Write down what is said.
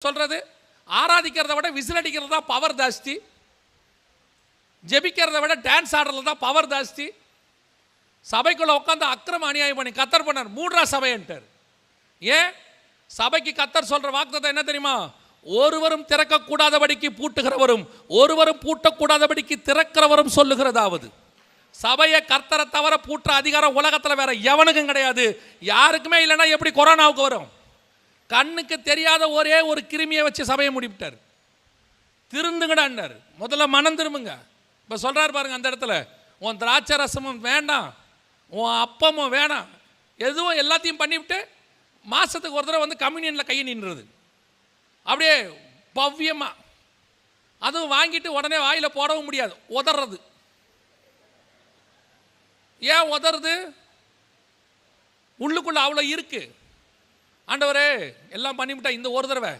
சொல்றது ஆராதிக்கிறத விட விசில் அடிக்கிறது தான் பவர் ஜாஸ்தி, ஜெபிக்கிறத விட டான்ஸ் ஆடுறது தான் பவர் ஜாஸ்தி. சபைக்குள்ள உட்காந்து அக்கிரம அநியாயம் பண்ணி கத்தர் பண்ணார், மூன்றா சபைன்ட்டார். ஏன்? சபைக்கு கத்தர் சொல்ற வாக்குத்தத்தம் என்ன தெரியுமா? ஒருவரும் திறக்கக்கூடாதபடிக்கு பூட்டுகிறவரும் ஒருவரும் பூட்டக்கூடாதபடிக்கு திறக்கிறவரும் சொல்லுகிறதாவது. சபையை கர்த்தரை தவிர பூட்டுற அதிகாரம் உலகத்தில் வேற எவனுக்கும் கிடையாது. யாருக்குமே இல்லைன்னா எப்படி கொரோனாவுக்கு வரும்? கண்ணுக்கு தெரியாத ஒரே ஒரு கிருமியை வச்சு சபையை முடிவிட்டார். திருந்துங்கடான்னார். முதல்ல மனம் திரும்புங்க. இப்போ சொல்கிறார் பாருங்க அந்த இடத்துல, உன் திராட்சை ரசமும் வேண்டாம், உன் அப்பமும் வேணாம், எதுவும் எல்லாத்தையும் பண்ணிவிட்டு மாதத்துக்கு ஒரு தடவை வந்து கம்யூனியனில் கையை நின்றுறது அப்படியே பவ்யமாக. அதுவும் வாங்கிட்டு உடனே வாயில் போடவும் முடியாது, உதறது. ஏன் உதறது? உள்ளுக்குள்ளே அவ்வளோ இருக்கு. ஆண்டவரே எல்லாம் பண்ணிவிட்டா இந்த ஒரு தடவை